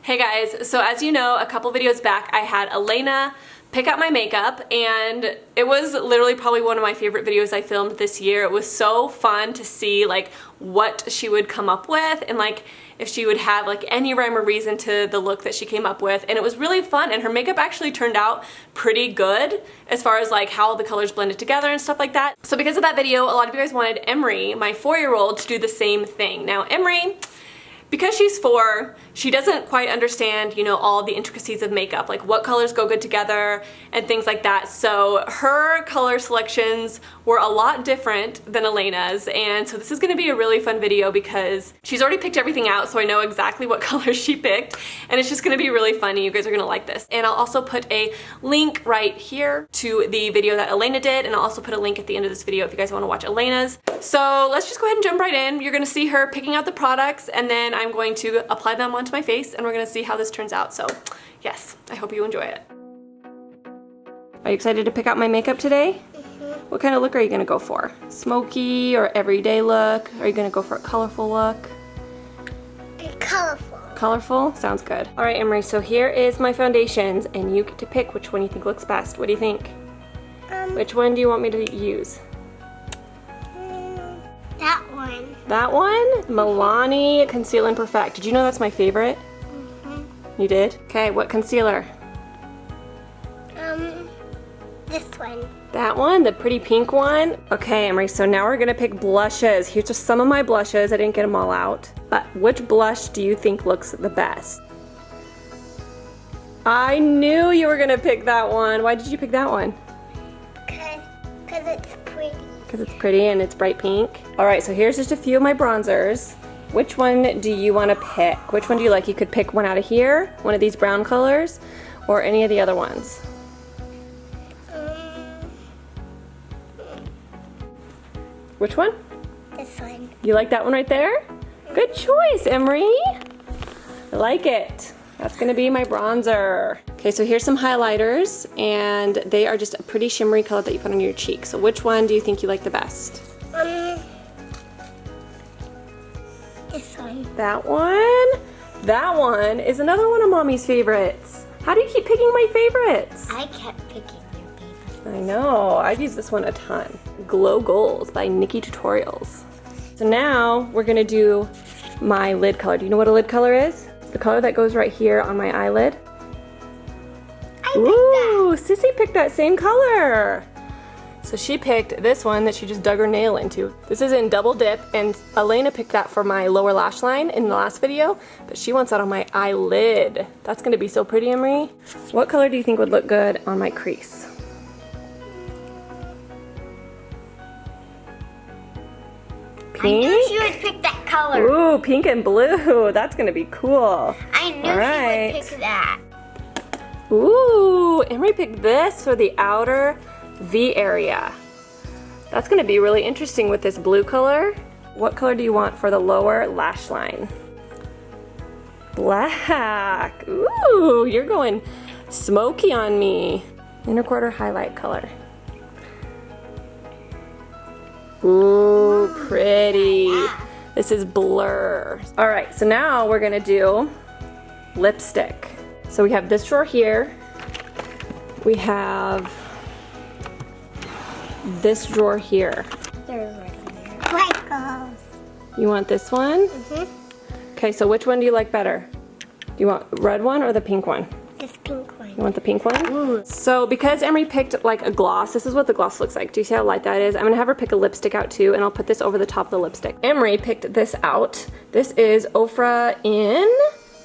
Hey guys, so as you know, a couple videos back I had Elena pick out my makeup, and it was literally probably one of my favorite videos I filmed this year. It was so fun to see like what she would come up with and like if she would have like any rhyme or reason to the look that she came up with, and it was really fun, and her makeup actually turned out pretty good as far as like how the colors blended together and stuff like that. So because of that video, a lot of you guys wanted Emery, my 4-year-old, to do the same thing. Now Emery, because she's 4, she doesn't quite understand, you know, all the intricacies of makeup, like what colors go good together and things like that. So her color selections were a lot different than Elena's, and so this is going to be a really fun video because she's already picked everything out, so I know exactly what colors she picked, and it's just going to be really funny. You guys are going to like this. And I'll also put a link right here to the video that Elena did, and I'll also put a link at the end of this video if you guys want to watch Elena's. So let's just go ahead and jump right in. You're going to see her picking out the products, and then I'm going to apply them onto my face, and we're going to see how this turns out. So yes, I hope you enjoy it. Are you excited to pick out my makeup today? What kind of look are you going to go for? Smoky or everyday look? Are you going to go for a colorful look? Colorful. Colorful? Sounds good. All right, Emery, so here is my foundations, and you get to pick which one you think looks best. What do you think? Which one do you want me to use? That one. That one? Milani Conceal and Perfect. Did you know that's my favorite? You did? Okay, what concealer? This one. That one? The pretty pink one? Okay, Emery, so now we're gonna pick blushes. Here's just some of my blushes. I didn't get them all out. But which blush do you think looks the best? I knew you were gonna pick that one. Why did you pick that one? Because it's pretty. Because it's pretty and it's bright pink. All right, so here's just a few of my bronzers. Which one do you want to pick? Which one do you like? You could pick one out of here, one of these brown colors, or any of the other ones. Which one? This one. You like that one right there? Good choice, Emery. I like it. That's gonna be my bronzer. Okay, so here's some highlighters, and they are just a pretty shimmery color that you put on your cheek. So which one do you think you like the best? This one. That one? That one is another one of Mommy's favorites. How do you keep picking my favorites? I kept picking your favorites. I know, I've used this one a ton. Glow Goals by Nikki Tutorials. So now we're gonna do my lid color. Do you know what a lid color is? It's the color that goes right here on my eyelid. Ooh, Sissy picked that same color. So she picked this one that she just dug her nail into. This is in Double Dip, and Elena picked that for my lower lash line in the last video, but she wants that on my eyelid. That's gonna be so pretty, Emery. What color do you think would look good on my crease? Pink? I knew she would pick that color. Ooh, pink and blue. That's gonna be cool. I knew she would pick that. Ooh, Emery picked this for the outer V area. That's gonna be really interesting with this blue color. What color do you want for the lower lash line? Black. Ooh, you're going smoky on me. Inner quarter highlight color. Ooh, pretty. This is Blur. All right, so now we're gonna do lipstick. So we have this drawer here. We have this drawer here. Sprinkles. You You want this one? Okay, so which one do you like better? Do you want red one or the pink one? This pink one. You want the pink one? Ooh. So because Emery picked like a gloss, this is what the gloss looks like. Do you see how light that is? I'm gonna have her pick a lipstick out too, and I'll put this over the top of the lipstick. Emery picked this out. This is Ofra in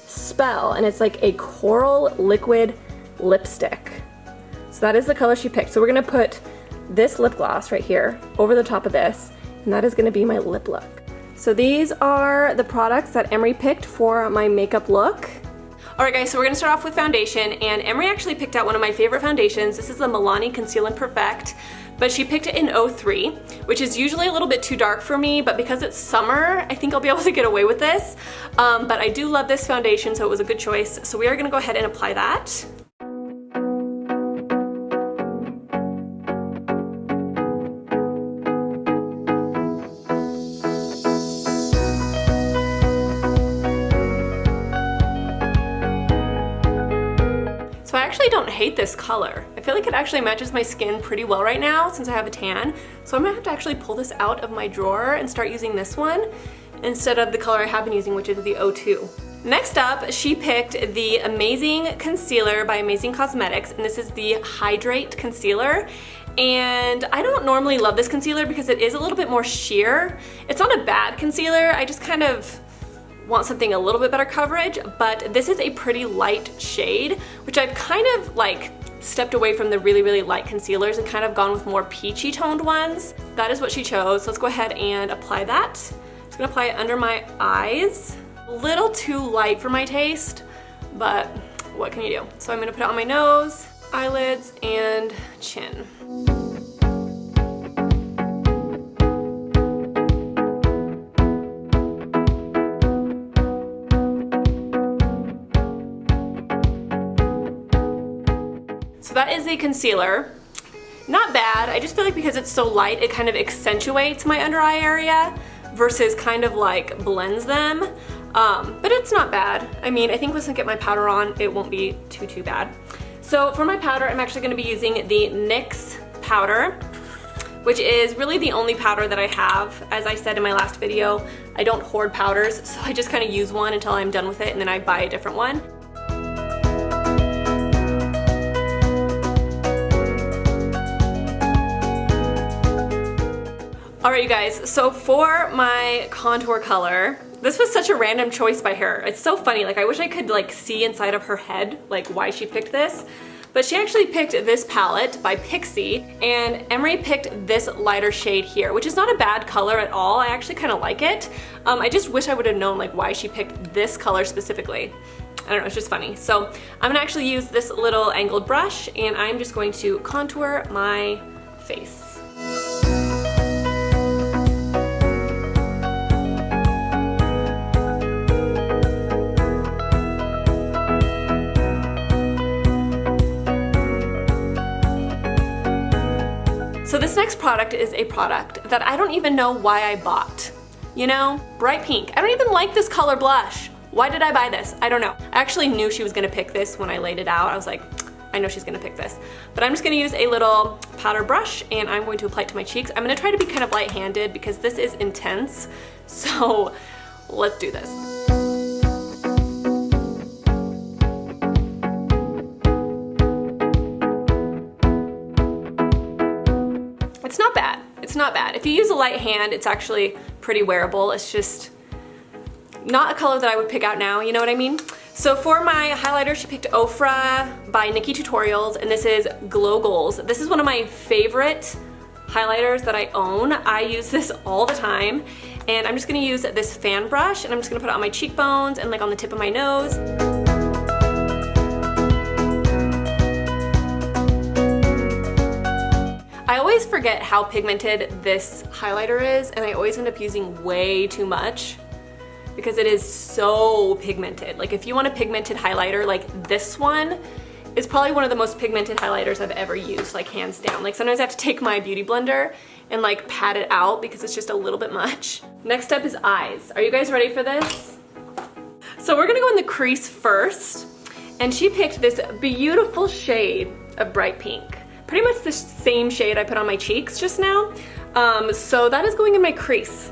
Spell, and it's like a coral liquid lipstick. So that is the color she picked. So we're gonna put this lip gloss right here over the top of this, and that is gonna be my lip look. So these are the products that Emery picked for my makeup look. Alright guys, so we're going to start off with foundation, and Emery actually picked out one of my favorite foundations. This is the Milani Conceal and Perfect, but she picked it in 03, which is usually a little bit too dark for me, but because it's summer, I think I'll be able to get away with this. But I do love this foundation, so it was a good choice. So we are going to go ahead and apply that. So I actually don't hate this color. I feel like it actually matches my skin pretty well right now since I have a tan. So I'm gonna have to actually pull this out of my drawer and start using this one instead of the color I have been using, which is the 02. Next up, she picked the Amazing Concealer by Amazing Cosmetics, and this is the Hydrate Concealer. And I don't normally love this concealer because it is a little bit more sheer. It's not a bad concealer, I just kind of want something a little bit better coverage, but this is a pretty light shade, which I've kind of like stepped away from the really light concealers and kind of gone with more peachy toned ones. That is what she chose, so let's go ahead and apply that. I'm just gonna apply it under my eyes. A little too light for my taste, but what can you do? So I'm gonna put it on my nose, eyelids, and chin. So that is a concealer. Not bad, I just feel like because it's so light, it kind of accentuates my under eye area versus kind of like blends them. But it's not bad. I mean, I think once I get my powder on, it won't be too bad. So for my powder, I'm actually gonna be using the NYX powder, which is really the only powder that I have. As I said in my last video, I don't hoard powders, so I just kind of use one until I'm done with it and then I buy a different one. Alright you guys, so for my contour color, this was such a random choice by her. It's so funny, like I wish I could like see inside of her head, like why she picked this. But she actually picked this palette by Pixie, and Emery picked this lighter shade here, which is not a bad color at all. I actually kind of like it. I just wish I would have known like why she picked this color specifically. I don't know, it's just funny. So I'm gonna actually use this little angled brush, and I'm just going to contour my face. So this next product is a product that I don't even know why I bought. You know, bright pink. I don't even like this color blush. Why did I buy this? I don't know. I actually knew she was gonna pick this when I laid it out. I was like, I know she's gonna pick this. But I'm just gonna use a little powder brush and I'm going to apply it to my cheeks. I'm gonna try to be kind of light-handed because this is intense. So let's do this. It's not bad. It's not bad. If you use a light hand, it's actually pretty wearable. It's just not a color that I would pick out now, you know what I mean? So for my highlighter, she picked Ofra by Nikki Tutorials, and this is Glow Goals. This is one of my favorite highlighters that I own. I use this all the time, and I'm just gonna use this fan brush, and I'm just gonna put it on my cheekbones and like on the tip of my nose. I always forget how pigmented this highlighter is, and I always end up using way too much because it is so pigmented. Like if you want a pigmented highlighter, like this one is probably one of the most pigmented highlighters I've ever used, like hands down. Like sometimes I have to take my beauty blender and like pat it out because it's just a little bit much. Next up is eyes. Are you guys ready for this? So we're gonna go in the crease first, and she picked this beautiful shade of bright pink. Pretty much the same shade I put on my cheeks just now. So that is going in my crease.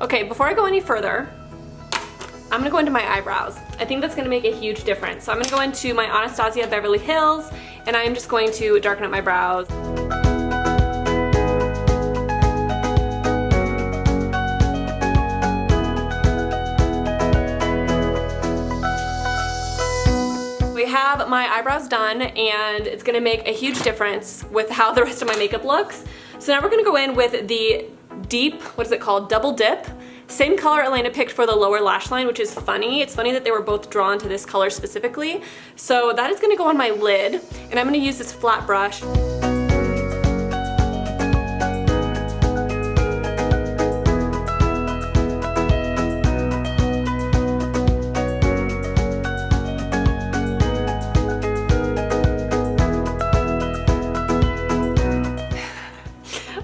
Okay, before I go any further, I'm gonna go into my eyebrows. I think that's gonna make a huge difference. So I'm gonna go into my Anastasia Beverly Hills, and I'm just going to darken up my brows. We have my eyebrows done, and it's gonna make a huge difference with how the rest of my makeup looks. So now we're gonna go in with the deep, what is it called, double dip. Same color Elena picked for the lower lash line, which is funny. It's funny that they were both drawn to this color specifically. So that is gonna go on my lid, and I'm gonna use this flat brush.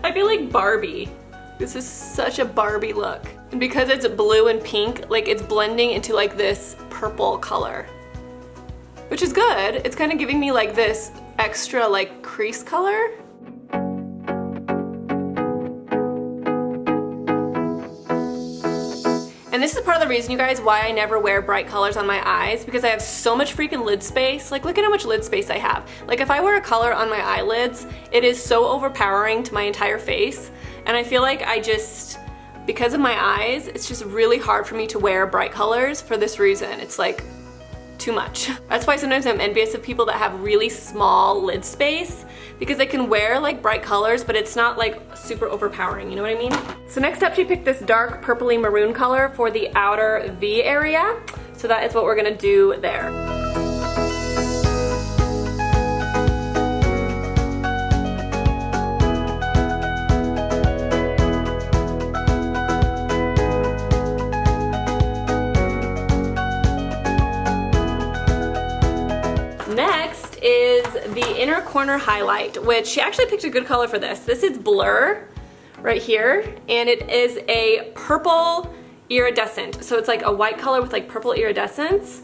I feel like Barbie. This is such a Barbie look. And because it's blue and pink, like it's blending into like this purple color, which is good. It's kind of giving me like this extra like crease color. And this is part of the reason, you guys, why I never wear bright colors on my eyes, because I have so much freaking lid space. Like, look at how much lid space I have. Like, if I wear a color on my eyelids, it is so overpowering to my entire face. And I feel like because of my eyes, it's just really hard for me to wear bright colors for this reason. It's like too much. That's why sometimes I'm envious of people that have really small lid space, because they can wear like bright colors, but it's not like super overpowering, you know what I mean? So next up, she picked this dark purpley maroon color for the outer V area. So that is what we're gonna do there. Next is the inner corner highlight, which she actually picked a good color for this. This is Blur right here, and it is a purple iridescent. So it's like a white color with like purple iridescence.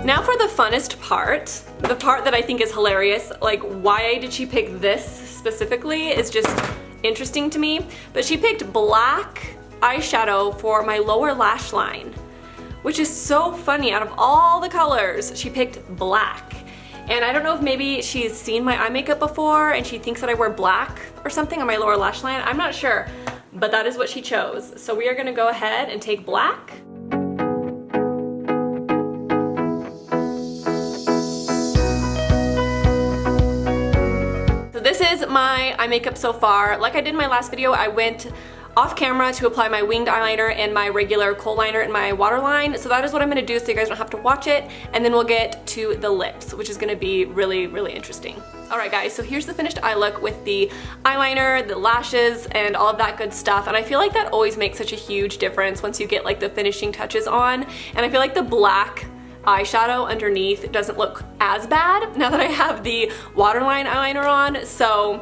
Now for the funnest part, the part that I think is hilarious. Like, why did she pick this specifically is just interesting to me. But she picked black eyeshadow for my lower lash line, which is so funny. Out of all the colors, she picked black. And I don't know if maybe she's seen my eye makeup before and she thinks that I wear black or something on my lower lash line. I'm not sure, but that is what she chose. So we are gonna go ahead and take black. This is my eye makeup so far. Like I did in my last video, I went off camera to apply my winged eyeliner and my regular kohl liner in my waterline. So that is what I'm gonna do so you guys don't have to watch it. And then we'll get to the lips, which is gonna be really, really interesting. All right guys, so here's the finished eye look with the eyeliner, the lashes, and all of that good stuff. And I feel like that always makes such a huge difference once you get like the finishing touches on. And I feel like the black eyeshadow underneath doesn't look as bad now that I have the waterline eyeliner on. So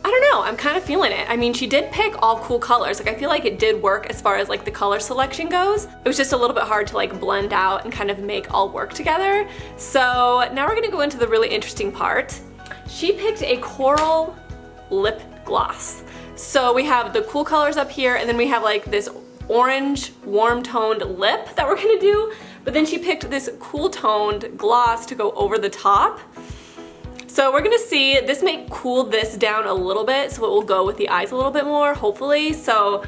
I don't know, I'm kind of feeling it. I mean, she did pick all cool colors. Like I feel like it did work as far as like the color selection goes. It was just a little bit hard to like blend out and kind of make all work together. So now we're gonna go into the really interesting part. She picked a coral lip gloss. So we have the cool colors up here, and then we have like this orange warm toned lip that we're gonna do. But then she picked this cool toned gloss to go over the top. So we're gonna see, this may cool this down a little bit, so it will go with the eyes a little bit more, hopefully. So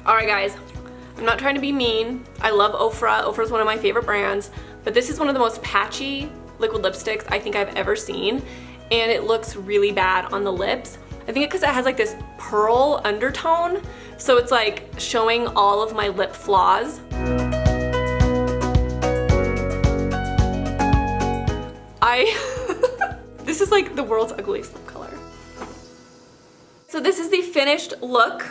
all right guys, I'm not trying to be mean. I love Ofra. Ofra is one of my favorite brands, but this is one of the most patchy liquid lipsticks I think I've ever seen, and it looks really bad on the lips. I think because it has like this pearl undertone, so it's like showing all of my lip flaws. This is like the world's ugliest lip color. So this is the finished look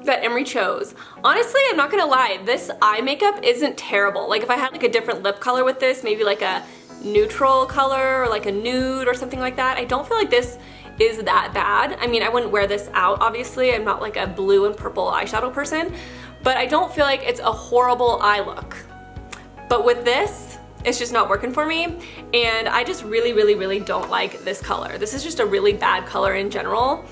that Emery chose. Honestly, I'm not gonna lie, this eye makeup isn't terrible. Like if I had like a different lip color with this, maybe like a neutral color or like a nude or something like that, I don't feel like this is that bad. I mean, I wouldn't wear this out, obviously. I'm not like a blue and purple eyeshadow person, but I don't feel like it's a horrible eye look. But with this, it's just not working for me, and I just really don't like this color. This is just a really bad color in general.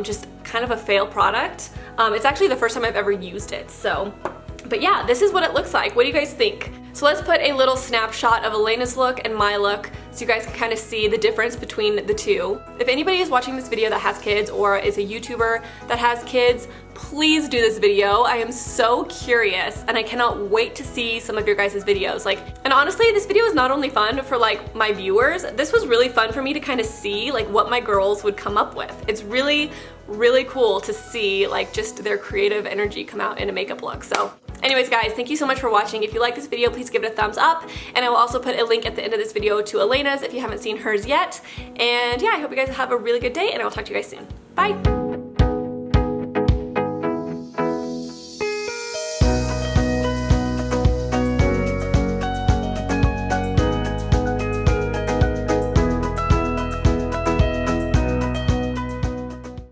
Just kind of a fail product. It's actually the first time I've ever used it, so. But yeah, this is what it looks like. What do you guys think? So let's put a little snapshot of Elena's look and my look so you guys can kind of see the difference between the two. If anybody is watching this video that has kids or is a YouTuber that has kids, please do this video. I am so curious and I cannot wait to see some of your guys' videos. And honestly, this video is not only fun for like my viewers, this was really fun for me to kind of see like what my girls would come up with. It's really cool to see like just their creative energy come out in a makeup look. So Anyways guys, thank you so much for watching. If you like this video, please give it a thumbs up, and I will also put a link at the end of this video to Elena's if you haven't seen hers yet. And yeah, I hope you guys have a really good day, and I will talk to you guys soon. Bye!